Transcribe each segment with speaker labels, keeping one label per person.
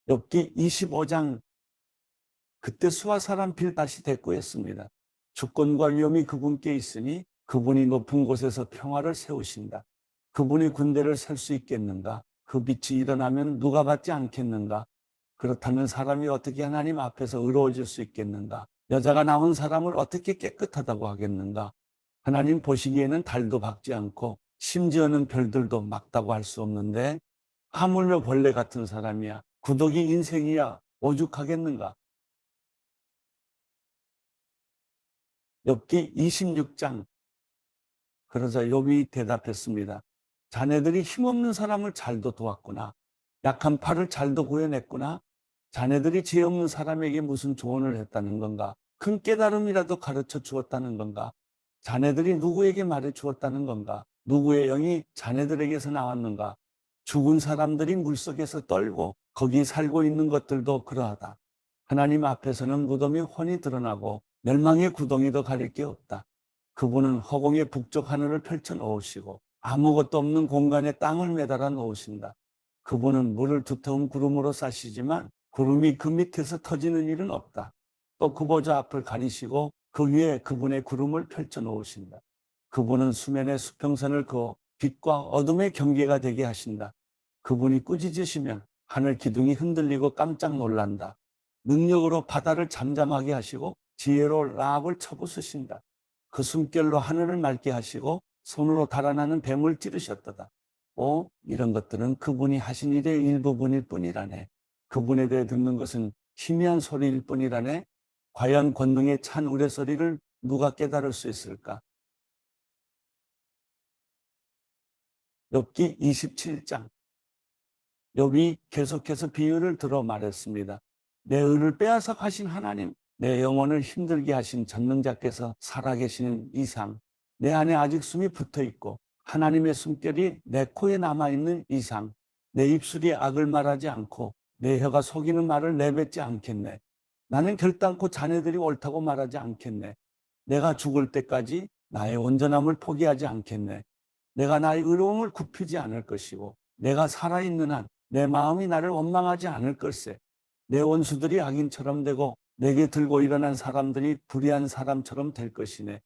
Speaker 1: 욥기 25장. 그때 수와 사람 빌닷이 대꾸했습니다. 주권과 위엄이 그분께 있으니 그분이 높은 곳에서 평화를 세우신다. 그분이 군대를 셀 수 있겠는가? 그 빛이 일어나면 누가 받지 않겠는가? 그렇다면 사람이 어떻게 하나님 앞에서 의로워질 수 있겠는가? 여자가 낳은 사람을 어떻게 깨끗하다고 하겠는가? 하나님 보시기에는 달도 박지 않고 심지어는 별들도 막다고 할 수 없는데 하물며 벌레 같은 사람이야. 구덕이 인생이야. 오죽하겠는가? 욥기 26장. 그러자 욥이 대답했습니다. 자네들이 힘없는 사람을 잘도 도왔구나. 약한 팔을 잘도 구해냈구나. 자네들이 죄 없는 사람에게 무슨 조언을 했다는 건가? 큰 깨달음이라도 가르쳐 주었다는 건가? 자네들이 누구에게 말해 주었다는 건가? 누구의 영이 자네들에게서 나왔는가? 죽은 사람들이 물속에서 떨고 거기 살고 있는 것들도 그러하다. 하나님 앞에서는 무덤이 훤히 드러나고 멸망의 구덩이도 가릴 게 없다. 그분은 허공의 북쪽 하늘을 펼쳐 놓으시고 아무것도 없는 공간에 땅을 매달아 놓으신다. 그분은 물을 두터운 구름으로 싸시지만 구름이 그 밑에서 터지는 일은 없다. 또 그 보좌 앞을 가리시고 그 위에 그분의 구름을 펼쳐 놓으신다. 그분은 수면의 수평선을 그어 빛과 어둠의 경계가 되게 하신다. 그분이 꾸짖으시면 하늘 기둥이 흔들리고 깜짝 놀란다. 능력으로 바다를 잠잠하게 하시고 지혜로 라합을 쳐부수신다. 그 숨결로 하늘을 맑게 하시고 손으로 달아나는 뱀을 찌르셨도다. 이런 것들은 그분이 하신 일의 일부분일 뿐이라네. 그분에 대해 듣는 것은 희미한 소리일 뿐이라네. 과연 권능의 찬 우레소리를 누가 깨달을 수 있을까? 욥기 27장. 욥이 계속해서 비유를 들어 말했습니다. 내 의를 빼앗아 가신 하나님, 내 영혼을 힘들게 하신 전능자께서 살아계시는 이상, 내 안에 아직 숨이 붙어 있고 하나님의 숨결이 내 코에 남아있는 이상, 내 입술이 악을 말하지 않고 내 혀가 속이는 말을 내뱉지 않겠네. 나는 결단코 자네들이 옳다고 말하지 않겠네. 내가 죽을 때까지 나의 온전함을 포기하지 않겠네. 내가 나의 의로움을 굽히지 않을 것이고 내가 살아있는 한 내 마음이 나를 원망하지 않을 걸세. 내 원수들이 악인처럼 되고 내게 들고 일어난 사람들이 불의한 사람처럼 될 것이네.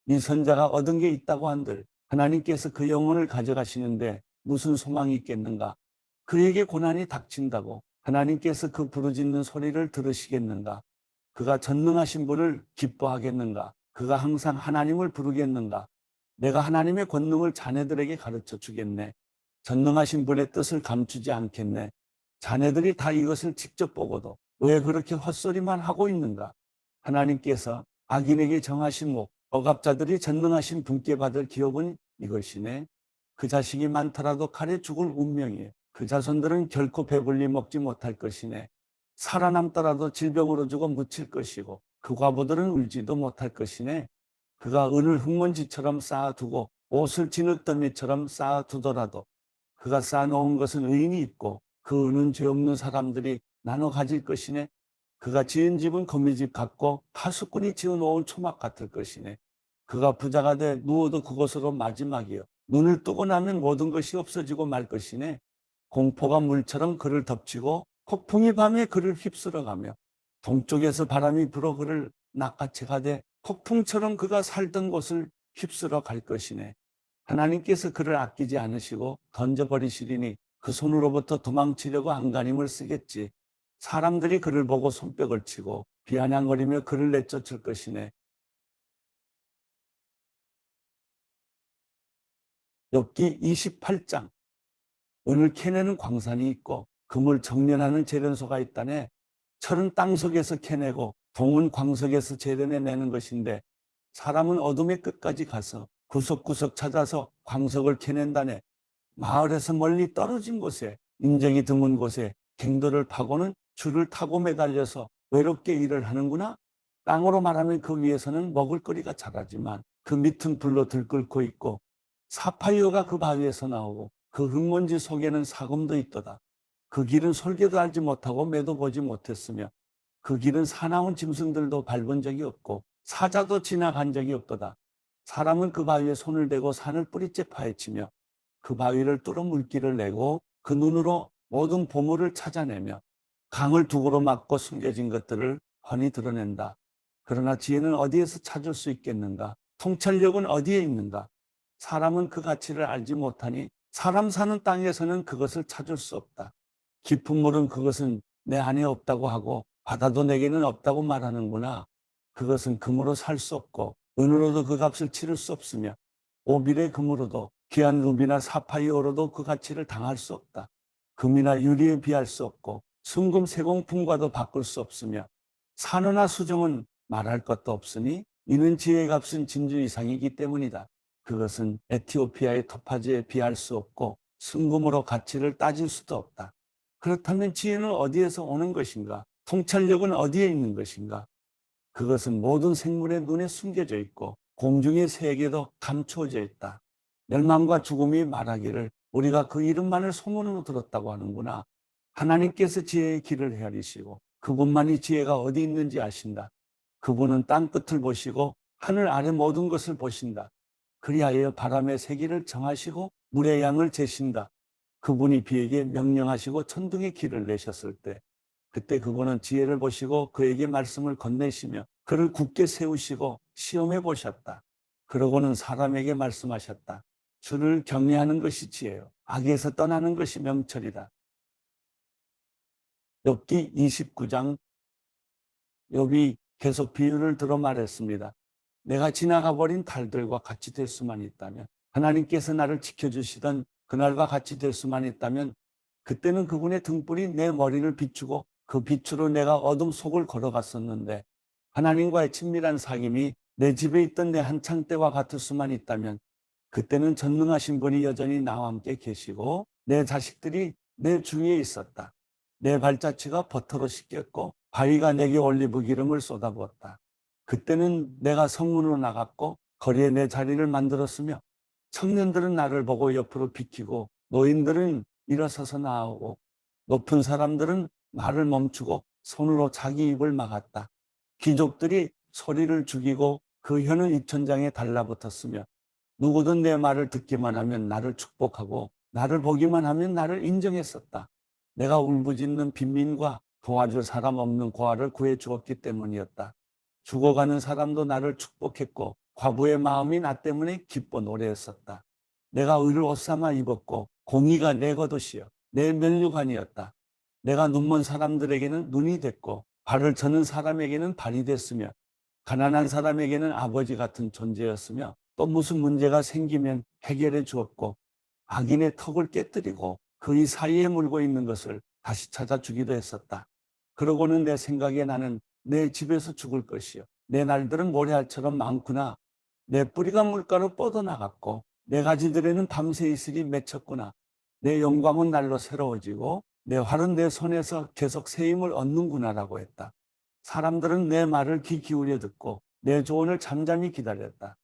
Speaker 1: 이 선자가 얻은 게 있다고 한들 하나님께서 그 영혼을 가져가시는데 무슨 소망이 있겠는가? 그에게 고난이 닥친다고 하나님께서 그 부르짖는 소리를 들으시겠는가? 그가 전능하신 분을 기뻐하겠는가? 그가 항상 하나님을 부르겠는가? 내가 하나님의 권능을 자네들에게 가르쳐 주겠네. 전능하신 분의 뜻을 감추지 않겠네. 자네들이 다 이것을 직접 보고도 왜 그렇게 헛소리만 하고 있는가? 하나님께서 악인에게 정하신 목, 억압자들이 전능하신 분께 받을 기업은 이것이네. 그 자식이 많더라도 칼에 죽을 운명이에요. 그 자손들은 결코 배불리 먹지 못할 것이네. 살아남더라도 질병으로 죽어 묻힐 것이고 그 과부들은 울지도 못할 것이네. 그가 은을 흙먼지처럼 쌓아두고 옷을 진흙더미처럼 쌓아두더라도 그가 쌓아놓은 것은 의인이 있고 그 은은 죄 없는 사람들이 나눠 가질 것이네. 그가 지은 집은 거미집 같고 파수꾼이 지어놓은 초막 같을 것이네. 그가 부자가 돼 누워도 그것으로 마지막이요. 눈을 뜨고 나면 모든 것이 없어지고 말 것이네. 공포가 물처럼 그를 덮치고 폭풍이 밤에 그를 휩쓸어가며 동쪽에서 바람이 불어 그를 낚아채 가되 폭풍처럼 그가 살던 곳을 휩쓸어 갈 것이네. 하나님께서 그를 아끼지 않으시고 던져버리시리니 그 손으로부터 도망치려고 안간힘을 쓰겠지. 사람들이 그를 보고 손뼉을 치고 비아냥거리며 그를 내쫓을 것이네. 욥기 28장. 은을 캐내는 광산이 있고 금을 정련하는 재련소가 있다네. 철은 땅속에서 캐내고 동은 광석에서 재련해내는 것인데 사람은 어둠의 끝까지 가서 구석구석 찾아서 광석을 캐낸다네. 마을에서 멀리 떨어진 곳에 인적이 드문 곳에 갱도를 파고는 줄을 타고 매달려서 외롭게 일을 하는구나. 땅으로 말하면 그 위에서는 먹을거리가 자라지만 그 밑은 불로 들끓고 있고 사파이어가 그 바위에서 나오고 그 흙먼지 속에는 사금도 있도다. 그 길은 솔개도 알지 못하고 매도 보지 못했으며 그 길은 사나운 짐승들도 밟은 적이 없고 사자도 지나간 적이 없도다. 사람은 그 바위에 손을 대고 산을 뿌리째 파헤치며 그 바위를 뚫어 물기를 내고 그 눈으로 모든 보물을 찾아내며 강을 두고로 막고 숨겨진 것들을 훤히 드러낸다. 그러나 지혜는 어디에서 찾을 수 있겠는가? 통찰력은 어디에 있는가? 사람은 그 가치를 알지 못하니 사람 사는 땅에서는 그것을 찾을 수 없다. 깊은 물은 그것은 내 안에 없다고 하고 바다도 내게는 없다고 말하는구나. 그것은 금으로 살 수 없고 은으로도 그 값을 치를 수 없으며 오빌의 금으로도 귀한 루비나 사파이어로도 그 가치를 당할 수 없다. 금이나 유리에 비할 수 없고 순금 세공품과도 바꿀 수 없으며 산호나 수정은 말할 것도 없으니 이는 지혜의 값은 진주 이상이기 때문이다. 그것은 에티오피아의 토파즈에 비할 수 없고 순금으로 가치를 따질 수도 없다. 그렇다면 지혜는 어디에서 오는 것인가? 통찰력은 어디에 있는 것인가? 그것은 모든 생물의 눈에 숨겨져 있고 공중의 세계도 감추어져 있다. 멸망과 죽음이 말하기를 우리가 그 이름만을 소문으로 들었다고 하는구나. 하나님께서 지혜의 길을 헤아리시고 그분만이 지혜가 어디 있는지 아신다. 그분은 땅끝을 보시고 하늘 아래 모든 것을 보신다. 그리하여 바람의 세기를 정하시고 물의 양을 재신다. 그분이 비에게 명령하시고 천둥의 길을 내셨을 때 그때 그분은 지혜를 보시고 그에게 말씀을 건네시며 그를 굳게 세우시고 시험해 보셨다. 그러고는 사람에게 말씀하셨다. 주를 경외하는 것이 지혜요 악에서 떠나는 것이 명철이다. 욥기 29장. 욥이 계속 비유를 들어 말했습니다. 내가 지나가 버린 달들과 같이 될 수만 있다면, 하나님께서 나를 지켜주시던 그날과 같이 될 수만 있다면 그때는 그분의 등불이 내 머리를 비추고 그 빛으로 내가 어둠 속을 걸어갔었는데, 하나님과의 친밀한 사귐이 내 집에 있던 내 한창 때와 같을 수만 있다면 그때는 전능하신 분이 여전히 나와 함께 계시고 내 자식들이 내 주위에 있었다. 내 발자취가 버터로 씻겼고 바위가 내게 올리브 기름을 쏟아부었다. 그때는 내가 성문으로 나갔고 거리에 내 자리를 만들었으며 청년들은 나를 보고 옆으로 비키고 노인들은 일어서서 나오고 높은 사람들은 말을 멈추고 손으로 자기 입을 막았다. 귀족들이 소리를 죽이고 그 혀는 입천장에 달라붙었으며 누구든 내 말을 듣기만 하면 나를 축복하고 나를 보기만 하면 나를 인정했었다. 내가 울부짖는 빈민과 도와줄 사람 없는 고아를 구해 주었기 때문이었다. 죽어가는 사람도 나를 축복했고 과부의 마음이 나 때문에 기뻐 노래했었다. 내가 의를 옷삼아 입었고 공의가 내 겉옷이요 내 면류관이었다. 내가 눈먼 사람들에게는 눈이 됐고 발을 저는 사람에게는 발이 됐으며 가난한 사람에게는 아버지 같은 존재였으며 또 무슨 문제가 생기면 해결해 주었고 악인의 턱을 깨뜨리고 그의 사이에 물고 있는 것을 다시 찾아주기도 했었다. 그러고는 내 생각에 나는 내 집에서 죽을 것이요 내 날들은 모래알처럼 많구나. 내 뿌리가 물가로 뻗어나갔고 내 가지들에는 밤새 이슬이 맺혔구나. 내 영광은 날로 새로워지고 내 활은 내 손에서 계속 새 힘을 얻는구나라고 했다. 사람들은 내 말을 귀 기울여 듣고 내 조언을 잠잠히 기다렸다.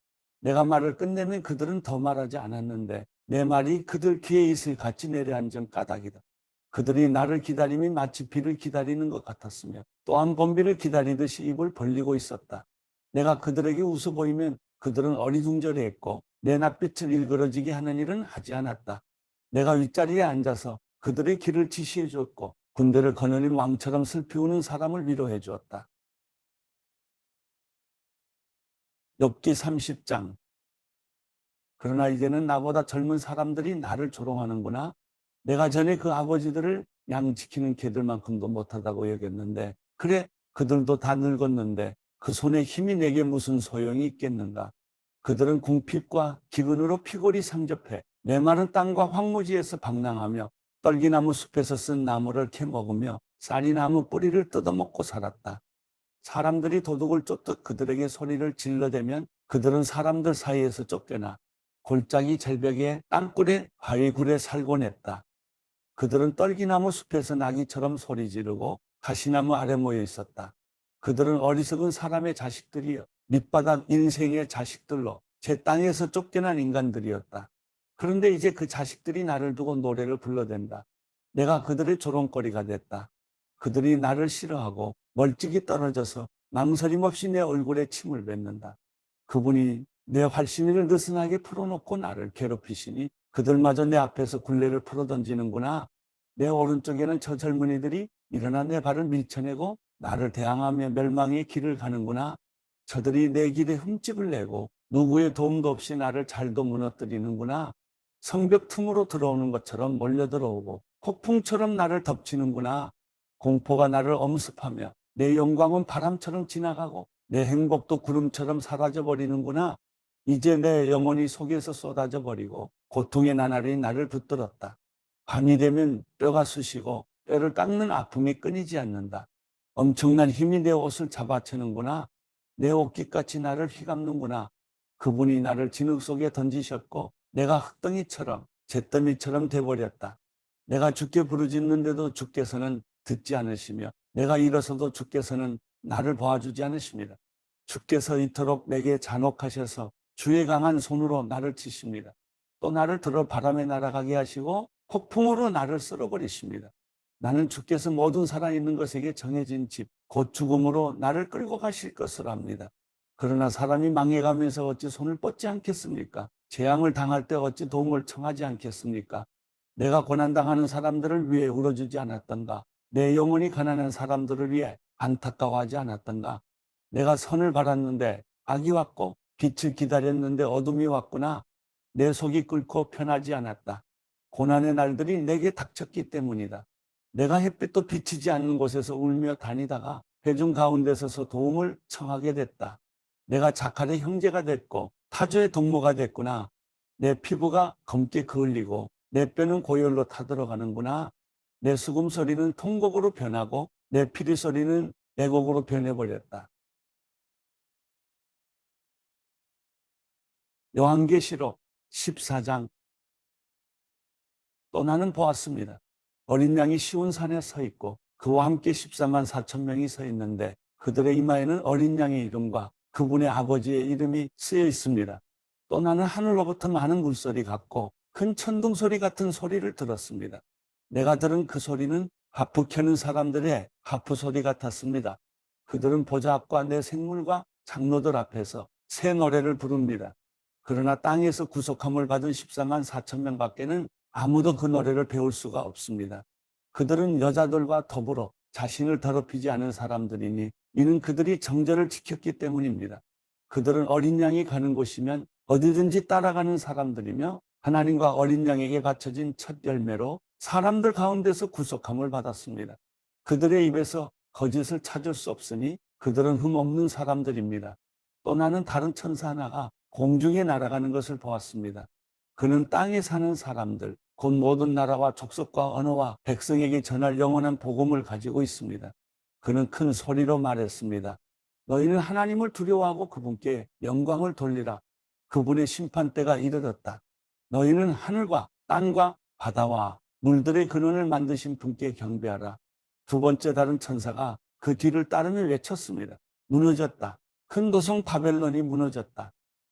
Speaker 1: 내가 말을 끝내면 그들은 더 말하지 않았는데 내 말이 그들 귀에 이슬 같이 내려앉은 까닭이다. 그들이 나를 기다림이 마치 비를 기다리는 것 같았으며 또한 봄비를 기다리듯이 입을 벌리고 있었다. 내가 그들에게 웃어 보이면 그들은 어리둥절해했고 내 낯빛을 일그러지게 하는 일은 하지 않았다. 내가 윗자리에 앉아서 그들의 길을 지시해 주었고 군대를 거느린 왕처럼 슬피 우는 사람을 위로해 주었다. 욥기 30장. 그러나 이제는 나보다 젊은 사람들이 나를 조롱하는구나. 내가 전에 그 아버지들을 양 지키는 개들만큼도 못하다고 여겼는데 그래 그들도 다 늙었는데 그 손에 힘이 내게 무슨 소용이 있겠는가. 그들은 궁핍과 기근으로 피골이 상접해 메마른 땅과 황무지에서 방랑하며 떨기나무 숲에서 쓴 나무를 캐먹으며 쌀이나무 뿌리를 뜯어먹고 살았다. 사람들이 도둑을 쫓듯 그들에게 소리를 질러대면 그들은 사람들 사이에서 쫓겨나 골짜기 절벽에 땅굴에 바위굴에 살곤 했다. 그들은 떨기나무 숲에서 나귀처럼 소리 지르고 가시나무 아래 모여 있었다. 그들은 어리석은 사람의 자식들이여 밑바닥 인생의 자식들로 제 땅에서 쫓겨난 인간들이었다. 그런데 이제 그 자식들이 나를 두고 노래를 불러댄다. 내가 그들의 조롱거리가 됐다. 그들이 나를 싫어하고 멀찍이 떨어져서 망설임 없이 내 얼굴에 침을 뱉는다. 그분이 내 활심이를 느슨하게 풀어놓고 나를 괴롭히시니 그들마저 내 앞에서 굴레를 풀어던지는구나. 내 오른쪽에는 저 젊은이들이 일어나 내 발을 밀쳐내고 나를 대항하며 멸망의 길을 가는구나. 저들이 내 길에 흠집을 내고 누구의 도움도 없이 나를 잘도 무너뜨리는구나. 성벽 틈으로 들어오는 것처럼 몰려들어오고 폭풍처럼 나를 덮치는구나. 공포가 나를 엄습하며 내 영광은 바람처럼 지나가고 내 행복도 구름처럼 사라져 버리는구나. 이제 내 영혼이 속에서 쏟아져 버리고 고통의 나날이 나를 붙들었다. 밤이 되면 뼈가 쑤시고 뼈를 깎는 아픔이 끊이지 않는다. 엄청난 힘이 내 옷을 잡아채는구나. 내 옷깃같이 나를 휘감는구나. 그분이 나를 진흙 속에 던지셨고 내가 흙덩이처럼 잿더미처럼 돼버렸다. 내가 주께 부르짖는데도 주께서는 듣지 않으시며 내가 일어서도 주께서는 나를 도와주지 않으십니다. 주께서 이토록 내게 잔혹하셔서 주의 강한 손으로 나를 치십니다. 또 나를 들어 바람에 날아가게 하시고 폭풍으로 나를 쓸어버리십니다. 나는 주께서 모든 살아있는 것에게 정해진 집, 곧 죽음으로 나를 끌고 가실 것을 압니다. 그러나 사람이 망해가면서 어찌 손을 뻗지 않겠습니까? 재앙을 당할 때 어찌 도움을 청하지 않겠습니까? 내가 고난당하는 사람들을 위해 울어주지 않았던가? 내 영혼이 가난한 사람들을 위해 안타까워하지 않았던가? 내가 선을 바랐는데 악이 왔고 빛을 기다렸는데 어둠이 왔구나. 내 속이 끓고 편하지 않았다. 고난의 날들이 내게 닥쳤기 때문이다. 내가 햇빛도 비치지 않는 곳에서 울며 다니다가 회중 가운데 서서 도움을 청하게 됐다. 내가 자칼의 형제가 됐고 타조의 동무가 됐구나. 내 피부가 검게 그을리고 내 뼈는 고열로 타들어가는구나. 내 수금 소리는 통곡으로 변하고 내 피리 소리는 애곡으로 변해버렸다. 요한계시록 14장. 또 나는 보았습니다. 어린 양이 시온산에 서 있고 그와 함께 14만 4천 명이 서 있는데 그들의 이마에는 어린 양의 이름과 그분의 아버지의 이름이 쓰여 있습니다. 또 나는 하늘로부터 많은 물소리 같고 큰 천둥 소리 같은 소리를 들었습니다. 내가 들은 그 소리는 하프 켜는 사람들의 하프 소리 같았습니다. 그들은 보좌 앞과 내 생물과 장로들 앞에서 새 노래를 부릅니다. 그러나 땅에서 구속함을 받은 14만 4천 명 밖에는 아무도 그 노래를 배울 수가 없습니다. 그들은 여자들과 더불어 자신을 더럽히지 않은 사람들이니 이는 그들이 정절을 지켰기 때문입니다. 그들은 어린 양이 가는 곳이면 어디든지 따라가는 사람들이며 하나님과 어린 양에게 바쳐진 첫 열매로 사람들 가운데서 구속함을 받았습니다. 그들의 입에서 거짓을 찾을 수 없으니 그들은 흠없는 사람들입니다. 또 나는 다른 천사 하나가 공중에 날아가는 것을 보았습니다. 그는 땅에 사는 사람들, 곧 모든 나라와 족속과 언어와 백성에게 전할 영원한 복음을 가지고 있습니다. 그는 큰 소리로 말했습니다. 너희는 하나님을 두려워하고 그분께 영광을 돌리라. 그분의 심판대가 이르렀다. 너희는 하늘과 땅과 바다와 물들의 근원을 만드신 분께 경배하라. 두 번째 다른 천사가 그 뒤를 따르며 외쳤습니다. 무너졌다. 큰 도성 바벨론이 무너졌다.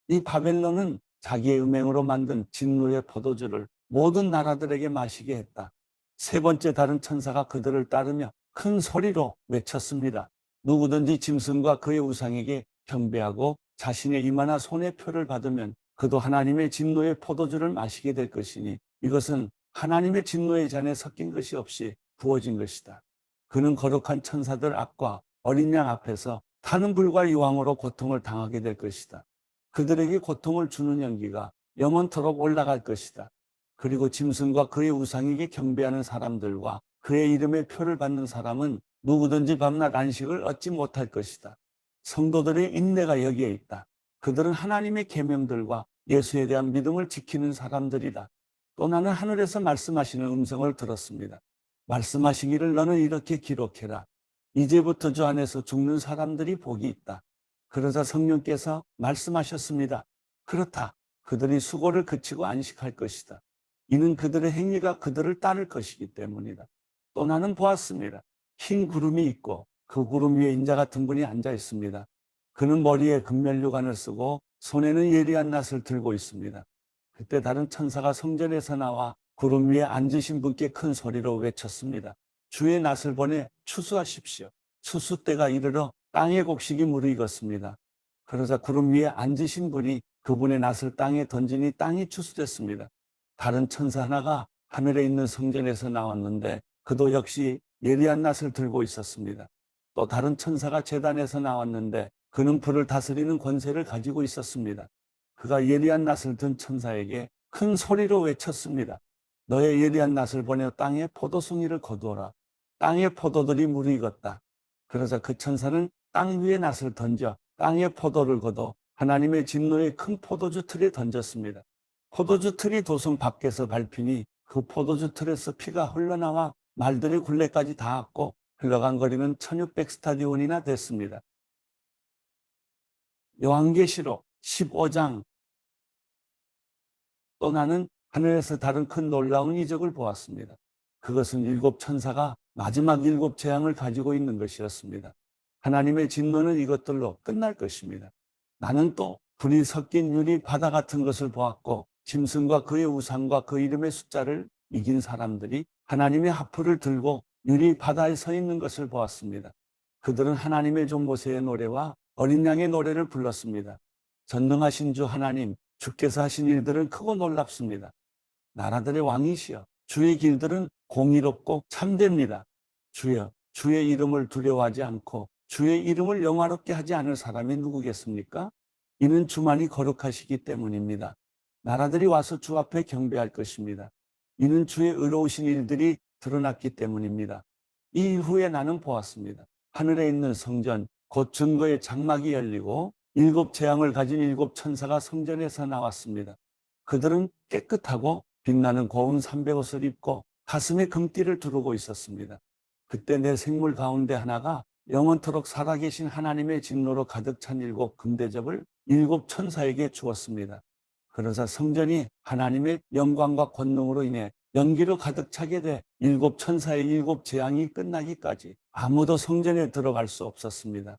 Speaker 1: 이 바벨론은 자기의 음행으로 만든 진노의 포도주를 모든 나라들에게 마시게 했다. 세 번째 다른 천사가 그들을 따르며 큰 소리로 외쳤습니다. 누구든지 짐승과 그의 우상에게 경배하고 자신의 이마나 손의 표를 받으면 그도 하나님의 진노의 포도주를 마시게 될 것이니 이것은 하나님의 진노의 잔에 섞인 것이 없이 부어진 것이다. 그는 거룩한 천사들 앞과 어린 양 앞에서 타는 불과 유황으로 고통을 당하게 될 것이다. 그들에게 고통을 주는 연기가 영원토록 올라갈 것이다. 그리고 짐승과 그의 우상에게 경배하는 사람들과 그의 이름의 표를 받는 사람은 누구든지 밤낮 안식을 얻지 못할 것이다. 성도들의 인내가 여기에 있다. 그들은 하나님의 계명들과 예수에 대한 믿음을 지키는 사람들이다. 또 나는 하늘에서 말씀하시는 음성을 들었습니다. 말씀하시기를 너는 이렇게 기록해라. 이제부터 주 안에서 죽는 사람들이 복이 있다. 그러자 성령께서 말씀하셨습니다. 그렇다. 그들이 수고를 그치고 안식할 것이다. 이는 그들의 행위가 그들을 따를 것이기 때문이다. 또 나는 보았습니다. 흰 구름이 있고 그 구름 위에 인자 같은 분이 앉아 있습니다. 그는 머리에 금면류관을 쓰고 손에는 예리한 낫을 들고 있습니다. 그때 다른 천사가 성전에서 나와 구름 위에 앉으신 분께 큰 소리로 외쳤습니다. 주의 낫을 보내 추수하십시오. 추수 때가 이르러 땅의 곡식이 무르익었습니다. 그러자 구름 위에 앉으신 분이 그분의 낫을 땅에 던지니 땅이 추수됐습니다. 다른 천사 하나가 하늘에 있는 성전에서 나왔는데 그도 역시 예리한 낫을 들고 있었습니다. 또 다른 천사가 제단에서 나왔는데 그는 불을 다스리는 권세를 가지고 있었습니다. 그가 예리한 낫을 든 천사에게 큰 소리로 외쳤습니다. 너의 예리한 낫을 보내 땅에 포도송이를 거두어라. 땅의 포도들이 무르익었다. 그러자 그 천사는 땅 위에 낫을 던져 땅의 포도를 거둬 하나님의 진노의 큰 포도주 틀에 던졌습니다. 포도주 틀이 도성 밖에서 밟히니 그 포도주 틀에서 피가 흘러나와 말들의 굴레까지 닿았고 흘러간 거리는 1600 스타디온이나 됐습니다. 요한계시록 15장. 또 나는 하늘에서 다른 큰 놀라운 이적을 보았습니다. 그것은 7천사가 마지막 7재앙을 가지고 있는 것이었습니다. 하나님의 진노는 이것들로 끝날 것입니다. 나는 또 불이 섞인 유리 바다 같은 것을 보았고 짐승과 그의 우상과 그 이름의 숫자를 이긴 사람들이 하나님의 하프를 들고 유리 바다에 서 있는 것을 보았습니다. 그들은 하나님의 종 모세의 노래와 어린 양의 노래를 불렀습니다. 전능하신 주 하나님, 주께서 하신 일들은 크고 놀랍습니다. 나라들의 왕이시여, 주의 길들은 공의롭고 참됩니다. 주여, 주의 이름을 두려워하지 않고 주의 이름을 영화롭게 하지 않을 사람이 누구겠습니까? 이는 주만이 거룩하시기 때문입니다. 나라들이 와서 주 앞에 경배할 것입니다. 이는 주의 의로우신 일들이 드러났기 때문입니다. 이후에 나는 보았습니다. 하늘에 있는 성전, 곧 증거의 장막이 열리고 7재앙을 가진 7천사가 성전에서 나왔습니다. 그들은 깨끗하고 빛나는 고운 삼백옷을 입고 가슴에 금띠를 두르고 있었습니다. 그때 내 생물 가운데 하나가 영원토록 살아계신 하나님의 진노로 가득 찬 7금대접을 7천사에게 주었습니다. 그러자 성전이 하나님의 영광과 권능으로 인해 연기로 가득 차게 돼 7천사의 7재앙이 끝나기까지 아무도 성전에 들어갈 수 없었습니다.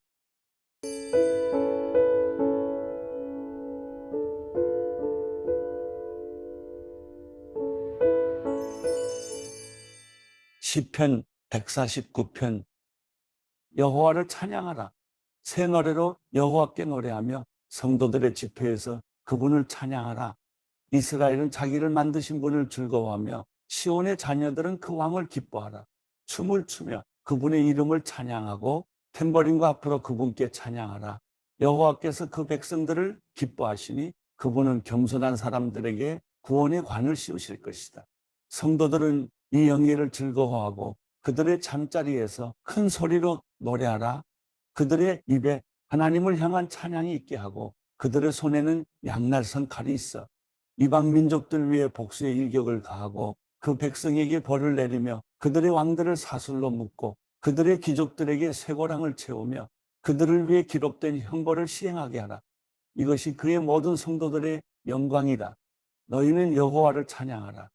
Speaker 1: 시편 149편. 여호와를 찬양하라. 새 노래로 여호와께 노래하며 성도들의 집회에서 그분을 찬양하라. 이스라엘은 자기를 만드신 분을 즐거워하며 시온의 자녀들은 그 왕을 기뻐하라. 춤을 추며 그분의 이름을 찬양하고 탬버린과 앞으로 그분께 찬양하라. 여호와께서 그 백성들을 기뻐하시니 그분은 겸손한 사람들에게 구원의 관을 씌우실 것이다. 성도들은 이 영예를 즐거워하고 그들의 잠자리에서 큰 소리로 노래하라. 그들의 입에 하나님을 향한 찬양이 있게 하고 그들의 손에는 양날선 칼이 있어 이방 민족들 위해 복수의 일격을 가하고 그 백성에게 벌을 내리며 그들의 왕들을 사슬로 묶고 그들의 귀족들에게 쇠고랑을 채우며 그들을 위해 기록된 형벌을 시행하게 하라. 이것이 그의 모든 성도들의 영광이다. 너희는 여호와를 찬양하라.